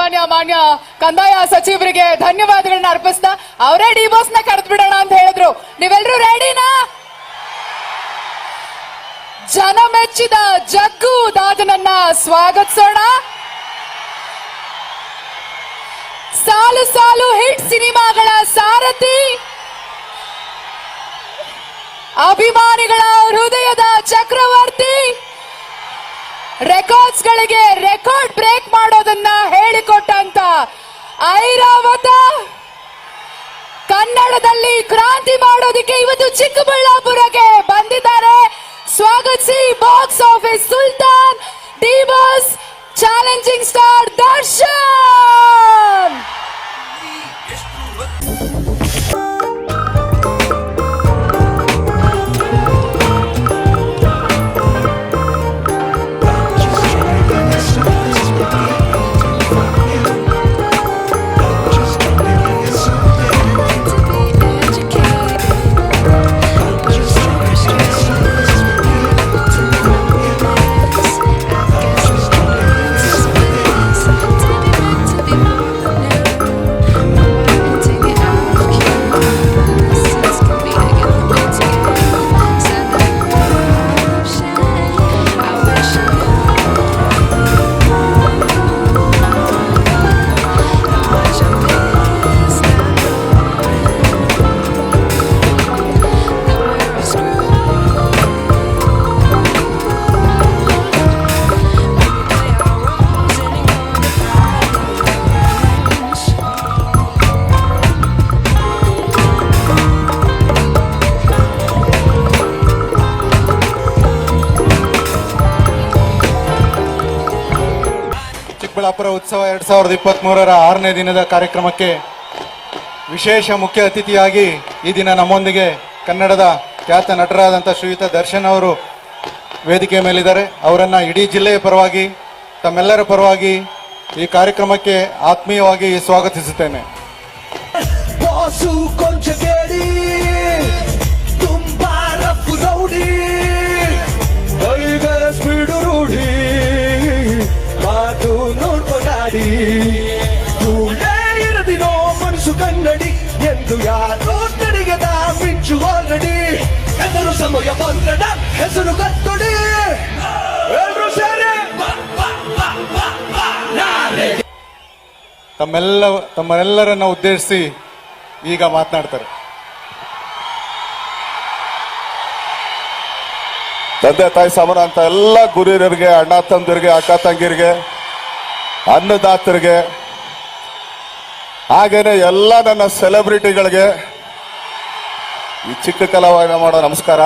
ಸನ್ಮಾನ್ಯ ಮಾನ್ಯ ಕಂದಾಯ ಸಚಿವರಿಗೆ ಧನ್ಯವಾದಗಳನ್ನ ಅರ್ಪಿಸ್ತಾ ಅವರೇ ಡಿ ಬಾಸ್ ನ ಕರೆದು ಬಿಡೋಣ ಅಂತ ಹೇಳಿದ್ರು. ನೀವೆಲ್ಲರೂ ರೆಡಿನಾ? ಜನ ಮೆಚ್ಚಿದ ಜಗ್ಗು ದಾದನನ್ನ ಸ್ವಾಗತಿಸೋಣ. ಸಾಲು ಸಾಲು ಹಿಟ್ ಸಿನಿಮಾಗಳ ಸಾರಥಿ, ಅಭಿಮಾನಿಗಳ ಹೃದಯದ ಚಕ್ರವರ್ತಿ, ರೆಕಾರ್ಡ್ಸ್ ಗಳಿಗೆ ರೆಕಾರ್ಡ್ ಬ್ರೇಕ್ ಮಾಡೋದನ್ನ ಹೇಳಿಕೊಟ್ಟಂತ ಐರಾವತ, ಕನ್ನಡದಲ್ಲಿ ಕ್ರಾಂತಿ ಮಾಡೋದಕ್ಕೆ ಇವತ್ತು ಚಿಕ್ಕಬಳ್ಳಾಪುರಕ್ಕೆ ಬಂದಿದ್ದಾರೆ. ಸ್ವಾಗತಿಸಿ box office sultan, D boss, challenging star Darshan. Chikkaballapura ಉತ್ಸವ 2023ರ 6ನೇ ದಿನದ ಕಾರ್ಯಕ್ರಮಕ್ಕೆ ವಿಶೇಷ ಮುಖ್ಯ ಅತಿಥಿಯಾಗಿ ಈ ದಿನ ನಮ್ಮೊಂದಿಗೆ ಕನ್ನಡದ ಖ್ಯಾತ ನಟರಾದಂಥ ಶ್ರೀಯುತ ದರ್ಶನ್ ಅವರು ವೇದಿಕೆ ಮೇಲಿದ್ದಾರೆ. ಅವರನ್ನ ಇಡೀ ಜಿಲ್ಲೆಯ ಪರವಾಗಿ, ತಮ್ಮೆಲ್ಲರ ಪರವಾಗಿ ಈ ಕಾರ್ಯಕ್ರಮಕ್ಕೆ ಆತ್ಮೀಯವಾಗಿ ಸ್ವಾಗತಿಸುತ್ತೇನೆ. ಮನಸ್ಸು ಕನ್ನಡಿ ಎಂದು ಯಾರೋ ತಡಿಗದ ಮಿಂಚು ಆಲ್ರೆಡಿ ಹೆಸರು ಸಮಯ ಬಂದಡ ಹೆಸರು ಕತ್ತೊಡಿ ಎಲ್ಲರೂ ಸೇರಿ ತಮ್ಮೆಲ್ಲರನ್ನ ಉದ್ದೇಶಿಸಿ ಈಗ ಮಾತನಾಡ್ತಾರೆ. ತಂದೆ ತಾಯಿ ಸಮಾನ ಅಂತ ಎಲ್ಲ ಗುರಿಯರಿಗೆ, ಅಣ್ಣ ತಮ್ಮದಿರಿಗೆ, ಅಕ್ಕ ತಂಗಿರಿಗೆ, ಅನ್ನದಾತರಿಗೆ, ಹಾಗೇನೆ ಎಲ್ಲ ನನ್ನ ಸೆಲೆಬ್ರಿಟಿಗಳಿಗೆ ಈ ಚಿಕ್ಕ ಕಲಾವಿದ ಮಾಡೋ ನಮಸ್ಕಾರ.